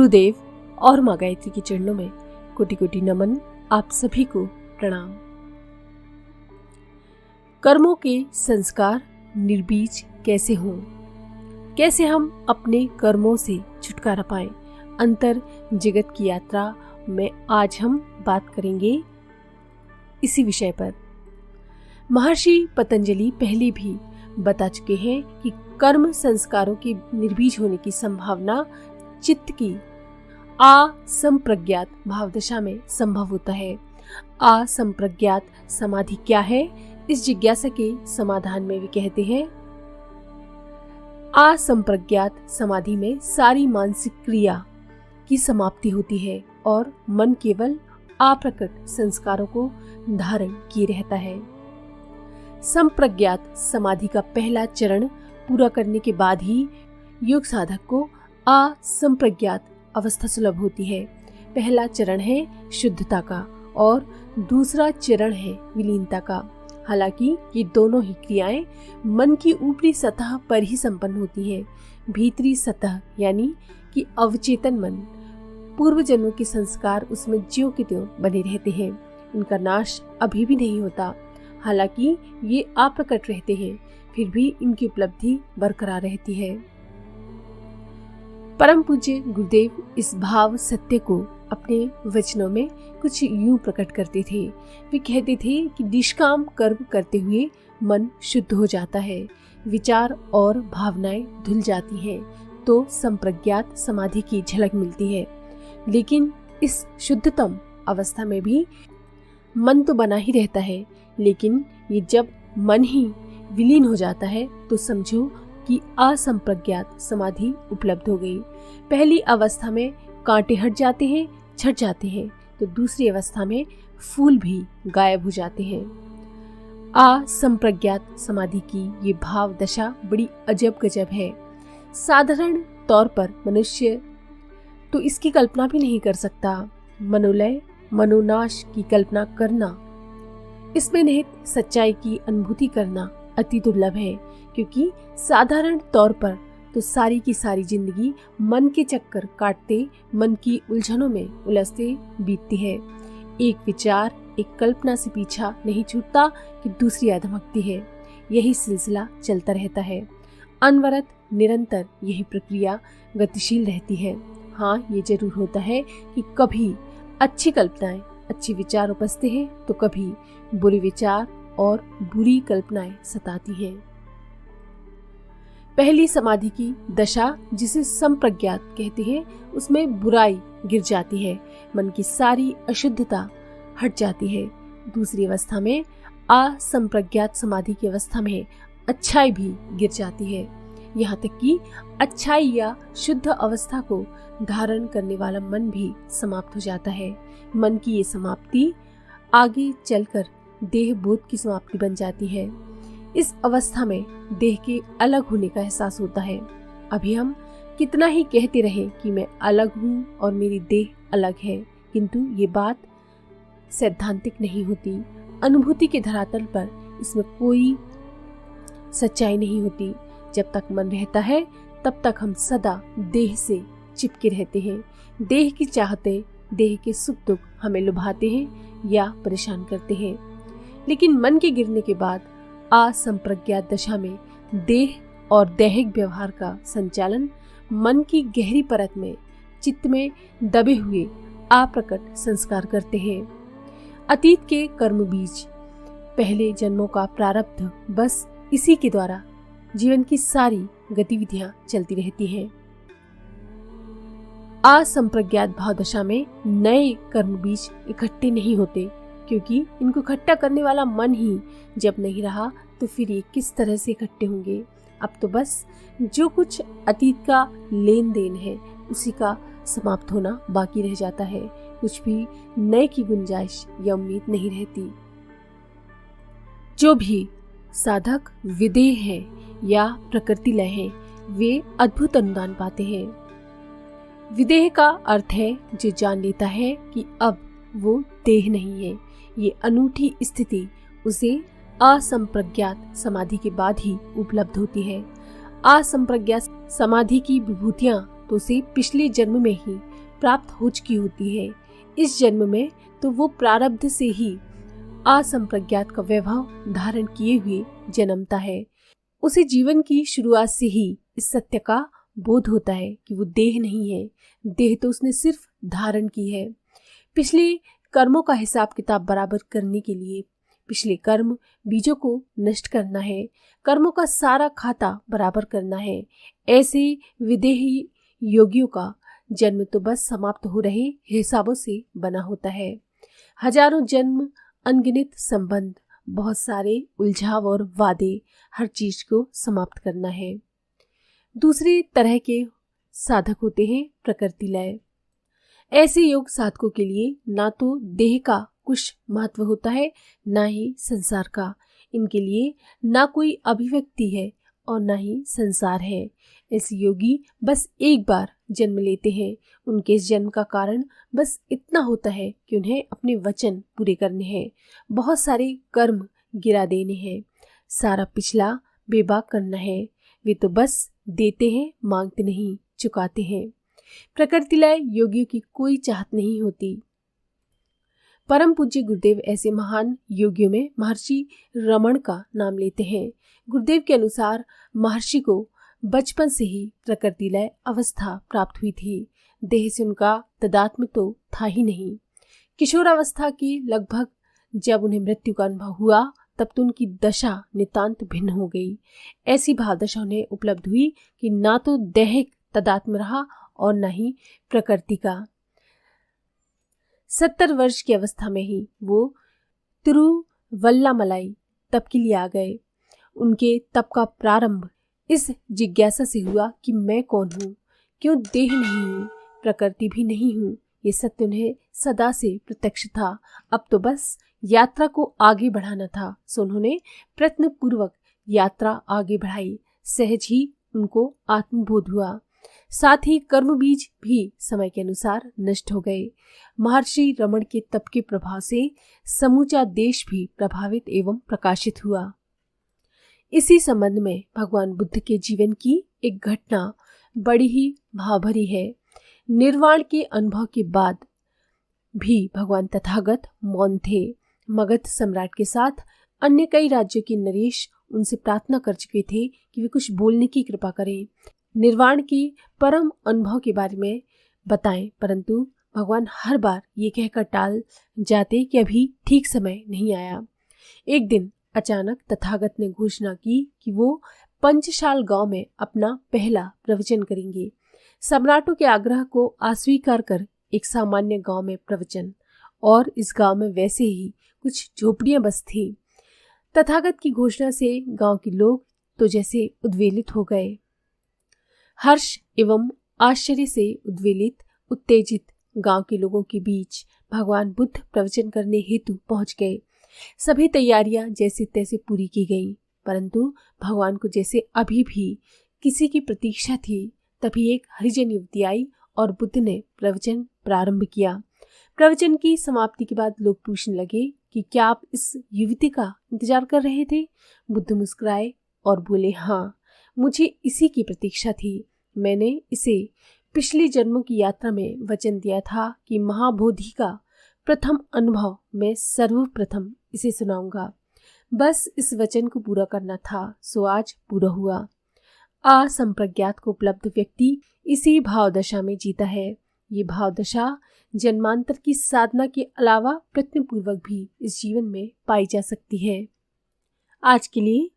गुरुदेव और माँ गायत्री के चरणों में कोटि कोटि नमन। आप सभी को प्रणाम। कर्मों के संस्कार निर्बीज कैसे हों, कैसे हम अपने कर्मों से छुटकारा पाएं, अंतर जगत की यात्रा में आज हम बात करेंगे इसी विषय पर। महर्षि पतंजलि पहले भी बता चुके हैं कि कर्म संस्कारों के निर्बीज होने की संभावना चित्त की असंप्रज्ञात भावदशा में संभव होता है। असंप्रज्ञात समाधि क्या है, इस जिज्ञासा के समाधान में वे कहते हैं, असंप्रज्ञात समाधि में सारी मानसिक क्रिया की समाप्ति होती है और मन केवल अप्रकट संस्कारों को धारण किए रहता है। संप्रज्ञात समाधि का पहला चरण पूरा करने के बाद ही योग साधक को असंप्रज्ञात अवस्था सुलभ होती है। पहला चरण है शुद्धता का और दूसरा चरण है विलीनता का। हालांकि ये दोनों ही क्रियाएं मन की ऊपरी सतह पर ही संपन्न होती हैं। भीतरी सतह यानी कि अवचेतन मन, पूर्व जन्मों के संस्कार उसमें ज्यों के त्यों बने रहते हैं। इनका नाश अभी भी नहीं होता। हालांकि ये अप्रकट रहते हैं, फिर भी इनकी उपलब्धि बरकरार रहती है। परम पूज्य गुरुदेव इस भाव सत्य को अपने वचनों में कुछ यूं प्रकट करते थे। वे कहते थे कि निष्काम कर्म करते हुए मन शुद्ध हो जाता है, विचार और भावनाएं धुल जाती हैं, तो संप्रज्ञात समाधि की झलक मिलती है। लेकिन इस शुद्धतम अवस्था में भी मन तो बना ही रहता है, लेकिन ये जब मन ही विलीन हो जाता है तो समझो कि असंप्रज्ञात समाधि उपलब्ध हो गई। पहली अवस्था में कांटे हट जाते हैं, छट जाते हैं, तो दूसरी अवस्था में फूल भी गायब हो जाते हैं। असंप्रज्ञात समाधि की ये भाव दशा बड़ी अजब गजब है। साधारण तौर पर मनुष्य तो इसकी कल्पना भी नहीं कर सकता। मनोलय मनोनाश की कल्पना करना, इसमें निहित सच्चाई की अनुभूति करना अति दुर्लभ है, क्योंकि साधारण तौर पर तो सारी की सारी जिंदगी मन के चक्कर काटते, मन की उलझनों में उलझते बीतती है। एक विचार, एक कल्पना से पीछा नहीं छूटता कि दूसरी आ धमकती है। यही सिलसिला चलता रहता है। अनवरत निरंतर यही प्रक्रिया गतिशील रहती है। हाँ, ये जरूर होता है कि कभी अच्छी कल्पनाएं, अच्छे विचार उपजते हैं, तो कभी बुरे विचार और बुरी कल्पनाएं सताती हैं। पहली समाधि की दशा, जिसे संप्रज्ञात कहते हैं, उसमें बुराई गिर जाती है, मन की सारी अशुद्धता हट जाती है। दूसरी अवस्था में असंप्रज्ञात समाधि की अवस्था में अच्छाई भी गिर जाती है। यहाँ तक कि अच्छाई या शुद्ध अवस्था को धारण करने वाला मन भी समाप्त हो जाता है। मन की ये समाप्ति आगे चलकर देह बोध की समाप्ति बन जाती है। इस अवस्था में देह के अलग होने का एहसास होता है। अभी हम कितना ही कहते रहें कि मैं अलग हूँ और मेरी देह अलग है, किंतु ये बात सैद्धांतिक नहीं होती। अनुभूति के धरातल पर इसमें कोई सच्चाई नहीं होती। जब तक मन रहता है तब तक हम सदा देह से चिपके रहते हैं। देह की चाहते, देह के सुख दुख हमें लुभाते हैं या परेशान करते हैं। लेकिन मन के गिरने के बाद असंप्रज्ञात दशा में देह और दैहिक व्यवहार का संचालन मन की गहरी परत में, चित्त में दबे हुए अप्रकट संस्कार करते हैं। अतीत के कर्म बीज, पहले जन्मों का प्रारब्ध, बस इसी के द्वारा जीवन की सारी गतिविधियां चलती रहती हैं। असंप्रज्ञात भावदशा में नए कर्म बीज इकट्ठे नहीं होते, क्योंकि इनको इकट्ठा करने वाला मन ही जब नहीं रहा तो फिर ये किस तरह से इकट्ठे होंगे। अब तो बस जो कुछ अतीत का लेन देन है उसी का समाप्त होना बाकी रह जाता है। कुछ भी नए की गुंजाइश या उम्मीद नहीं रहती। जो भी साधक विदेह है या प्रकृति लय है, वे अद्भुत अनुदान पाते हैं। विदेह का अर्थ है जो जान लेता है कि अब वो देह नहीं है। ये अनूठी स्थिति उसे असंप्रज्ञात समाधि के बाद ही उपलब्ध होती है। असंप्रज्ञात समाधि की विभूतियां तो उसे पिछले जन्म में ही प्राप्त हो चुकी होती है। इस जन्म में तो वो प्रारब्ध से ही असंप्रज्ञात का वैभव धारण किए हुए जन्मता है। उसे जीवन की शुरुआत से ही इस सत्य का बोध होता है कि वो देह नहीं है, देह तो उसने सिर्फ धारण की है। पिछले कर्मों का हिसाब किताब बराबर करने के लिए पिछले कर्म बीजों को नष्ट करना है, कर्मों का सारा खाता बराबर करना है। ऐसे विदेही योगियों का जन्म तो बस समाप्त हो रहे हिसाबों से बना होता है। हजारों जन्म, अनगिनत संबंध, बहुत सारे उलझाव और वादे, हर चीज को समाप्त करना है। दूसरी तरह के साधक होते हैं प्रकृति लय। ऐसे योग साधकों के लिए ना तो देह का कुछ महत्व होता है, ना ही संसार का। इनके लिए ना कोई अभिव्यक्ति है और ना ही संसार है। ऐसे योगी बस एक बार जन्म लेते हैं। उनके इस जन्म का कारण बस इतना होता है कि उन्हें अपने वचन पूरे करने हैं, बहुत सारे कर्म गिरा देने हैं, सारा पिछला बेबाक करना है। वे तो बस देते हैं, मांगते नहीं, चुकाते हैं। प्रकृति लय योगियों की कोई चाहत नहीं होती। परम पूज्य गुरुदेव ऐसे महान योगियों में महर्षि रमण का नाम लेते हैं। गुरुदेव के अनुसार महर्षि को बचपन से ही प्रकृति लय अवस्था प्राप्त हुई थी। देह से उनका तदात्म्य तो था ही नहीं। किशोरावस्था के लगभग जब उन्हें मृत्यु का अनुभव हुआ तब तो उनकी दशा नितांत भिन्न हो गई। ऐसी भावदशा उन्हें उपलब्ध हुई कि ना तो दैहिक तदात्म्य रहा और न ही प्रकृति का। 70 वर्ष की अवस्था में ही वो तिरुवल्लामलाई तप के लिए आ गए। उनके तप का प्रारंभ इस जिज्ञासा से हुआ कि मैं कौन हूँ, क्यों देह नहीं हूँ, प्रकृति भी नहीं हूँ। ये सत्य उन्हें सदा से प्रत्यक्ष था। अब तो बस यात्रा को आगे बढ़ाना था। सो उन्होंने प्रयत्न पूर्वक यात्रा आगे बढ़ाई। सहज ही उनको आत्मबोध हुआ। साथ ही कर्म बीज भी समय के अनुसार नष्ट हो गए। महर्षि रमण के तप के प्रभाव से समूचा देश भी प्रभावित एवं प्रकाशित हुआ। इसी संबंध में भगवान बुद्ध के जीवन की एक घटना बड़ी ही भावभरी है। निर्वाण के अनुभव के बाद भी भगवान तथागत मौन थे। मगध सम्राट के साथ अन्य कई राज्यों के नरेश उनसे प्रार्थना कर चुके थे कि वे कुछ बोलने की कृपा करें, निर्वाण की परम अनुभव के बारे में बताएं, परंतु भगवान हर बार ये कहकर टाल जाते कि अभी ठीक समय नहीं आया। एक दिन अचानक तथागत ने घोषणा की कि वो पंचशाल गांव में अपना पहला प्रवचन करेंगे। सम्राटों के आग्रह को अस्वीकार कर एक सामान्य गांव में प्रवचन, और इस गांव में वैसे ही कुछ झोपड़ियां बस थीं। तथागत की घोषणा से गांव के लोग तो जैसे उद्वेलित हो गए। हर्ष एवं आश्चर्य से उद्वेलित उत्तेजित गांव के लोगों के बीच भगवान बुद्ध प्रवचन करने हेतु पहुंच गए। सभी तैयारियां जैसे तैसे पूरी की गईं, परंतु भगवान को जैसे अभी भी किसी की प्रतीक्षा थी। तभी एक हरिजन युवती आई और बुद्ध ने प्रवचन प्रारंभ किया। प्रवचन की समाप्ति के बाद लोग पूछने लगे कि क्या आप इस युवती का इंतजार कर रहे थे? बुद्ध मुस्कुराए और बोले, हाँ, मुझे इसी की प्रतीक्षा थी। मैंने इसे पिछले जन्मों की यात्रा में वचन दिया था कि महाबोधि का प्रथम अनुभव मैं सर्वप्रथम इसे सुनाऊंगा। बस इस वचन को पूरा करना था, सो आज पूरा हुआ। असंप्रज्ञात को उपलब्ध व्यक्ति इसी भावदशा में जीता है। ये भावदशा जन्मांतर की साधना के अलावा प्रयत्नपूर्वक भी इस जीवन में पाई जा सकती है। आज के लिए